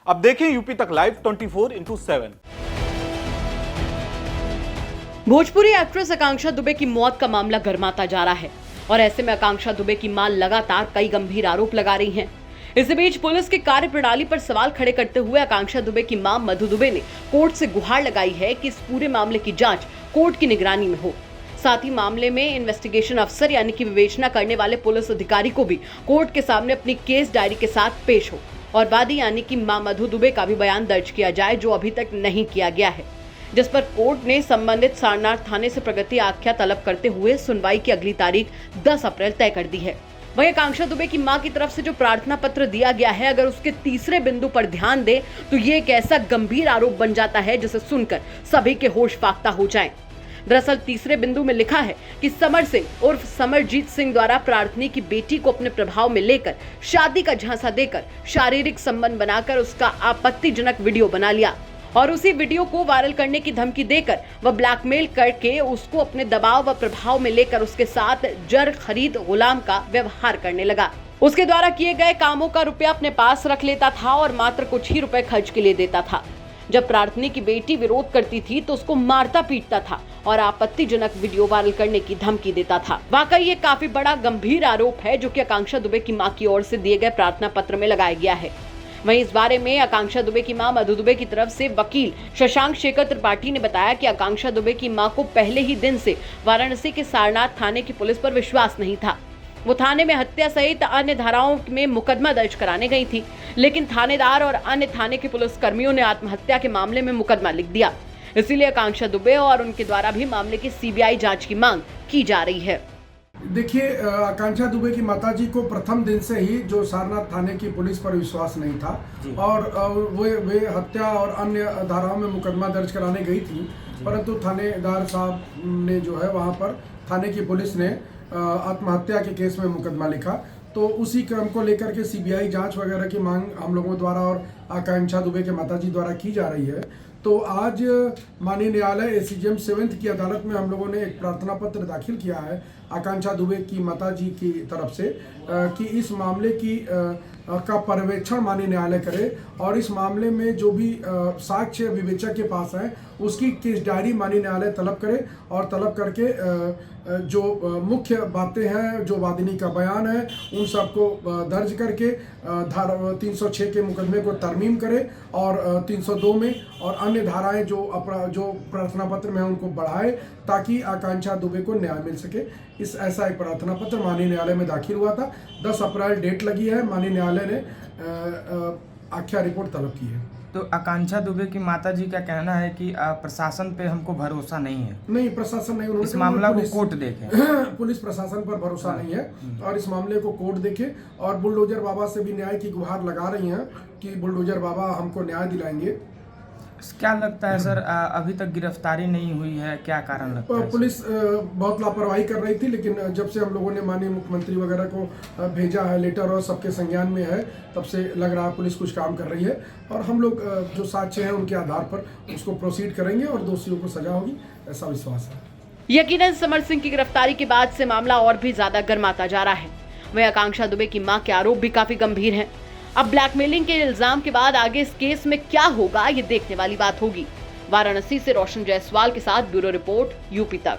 अब देखें यूपी तक लाइव 24/7। भोजपुरी एक्ट्रेस आकांक्षा दुबे की मौत का मामला गर्माता जा रहा है और ऐसे में आकांक्षा दुबे की मां लगातार कई गंभीर आरोप लगा रही हैं। इसी बीच पुलिस की कार्यप्रणाली पर सवाल खड़े करते हुए आकांक्षा दुबे की मां मधु दुबे ने कोर्ट से गुहार लगाई है कि इस पूरे मामले की जांच कोर्ट की निगरानी में हो। साथ ही मामले में इन्वेस्टिगेशन अफसर यानी कि विवेचना करने वाले पुलिस अधिकारी को भी कोर्ट के सामने अपनी केस डायरी के साथ पेश हो और वादी यानी कि मां मधु दुबे का भी बयान दर्ज किया जाए, जो अभी तक नहीं किया गया है, जिस पर कोर्ट ने संबंधित सारनाथ थाने से प्रगति आख्या तलब करते हुए सुनवाई की अगली तारीख 10 अप्रैल तय कर दी है। वहीं आकांक्षा दुबे की मां की तरफ से जो प्रार्थना पत्र दिया गया है, अगर उसके तीसरे बिंदु पर ध्यान दे तो ये एक ऐसा गंभीर आरोप बन जाता है जिसे सुनकर सभी के होश फाख्ता हो जाएं। दरअसल तीसरे बिंदु में लिखा है कि समर सिंह उर्फ समरजीत सिंह द्वारा प्रार्थनी की बेटी को अपने प्रभाव में लेकर शादी का झांसा देकर शारीरिक संबंध बनाकर उसका आपत्तिजनक वीडियो बना लिया और उसी वीडियो को वायरल करने की धमकी देकर वह ब्लैकमेल करके उसको अपने दबाव व प्रभाव में लेकर उसके साथ जर खरीद गुलाम का व्यवहार करने लगा। उसके द्वारा किए गए कामों का रुपया अपने पास रख लेता था और मात्र कुछ ही रुपए खर्च के लिए देता था। जब प्रार्थनी की बेटी विरोध करती थी तो उसको मारता पीटता था और आपत्तिजनक वीडियो वायरल करने की धमकी देता था। वाकई ये काफी बड़ा गंभीर आरोप है जो कि आकांक्षा दुबे की मां की ओर से दिए गए प्रार्थना पत्र में लगाया गया है। वहीं इस बारे में आकांक्षा दुबे की मां मधु दुबे की तरफ से वकील शशांक शेखर त्रिपाठी ने बताया कि आकांक्षा दुबे की मां को पहले ही दिन से वाराणसी के सारनाथ थाने की पुलिस पर विश्वास नहीं था। वो थाने में हत्या सहित अन्य धाराओं में मुकदमा दर्ज कराने गई थी, लेकिन थानेदार और अन्य थाने के पुलिस कर्मियों ने आत्महत्या के मामले में मुकदमा लिख दिया। इसीलिए आकांक्षा दुबे और उनके द्वारा भी मामले की सीबीआई जांच की मांग की जा रही है। देखिए, आकांक्षा दुबे की माताजी को प्रथम दिन से ही जो सारनाथ थाने की पुलिस पर विश्वास नहीं था और वे हत्या और अन्य धाराओं में मुकदमा दर्ज कराने गई थी, परंतु थानेदार साहब ने जो है वहां पर थाने की पुलिस ने आत्महत्या के केस में मुकदमा लिखा। तो उसी क्रम को लेकर के सीबीआई जांच वगैरह की मांग हम लोगों द्वारा और आकांक्षा दुबे के माताजी द्वारा की जा रही है। तो आज माननीय न्यायालय एसीजेएम 7th की अदालत में हम लोगों ने एक प्रार्थना पत्र दाखिल किया है आकांक्षा दुबे की माताजी की तरफ से कि इस मामले की का पर्यवेक्षण माननीय न्यायालय करे और इस मामले में जो भी साक्ष्य विवेचक के पास है उसकी केस डायरी माननीय न्यायालय तलब करे और तलब करके जो मुख्य बातें हैं, जो वादिनी का बयान है, उन सबको दर्ज करके धारा 306 के मुकदमे को तरमीम करे और 302 में और अन्य धाराएं जो प्रार्थना पत्र में है उनको बढ़ाए ताकि आकांक्षा दुबे को न्याय मिल सके। ऐसा एक प्रार्थना पत्र माननीय न्यायालय में दाखिल हुआ था। 10 अप्रैल डेट लगी है। माननीय न्यायालय ने आख्या रिपोर्ट तलब की है। तो आकांक्षा दुबे की माताजी का कहना है कि प्रशासन पे हमको भरोसा नहीं है। नहीं, प्रशासन नहीं, इस मामला को कोर्ट देखे। पुलिस प्रशासन पर भरोसा नहीं है और इस मामले को कोर्ट देखे और बुलडोजर बाबा से भी न्याय की गुहार लगा रही हैं कि बुलडोजर बाबा हमको न्याय दिलाएंगे। क्या लगता है सर, अभी तक गिरफ्तारी नहीं हुई है, क्या कारण लगता है? पुलिस बहुत लापरवाही कर रही थी, लेकिन जब से हम लोगों ने माननीय मुख्यमंत्री वगैरह को भेजा है लेटर और सबके संज्ञान में है, तब से लग रहा है पुलिस कुछ काम कर रही है और हम लोग जो साक्ष्य हैं उनके आधार पर उसको प्रोसीड करेंगे और दोषियों को सजा होगी, ऐसा विश्वास है। यकीनन समर सिंह की गिरफ्तारी के बाद से मामला और भी ज्यादा गर्माता जा रहा है। वहीं आकांक्षा दुबे की मां के आरोप भी काफी गंभीर हैं। अब ब्लैकमेलिंग के इल्जाम के बाद आगे इस केस में क्या होगा, ये देखने वाली बात होगी। वाराणसी से रोशन जायसवाल के साथ ब्यूरो रिपोर्ट, यूपी तक।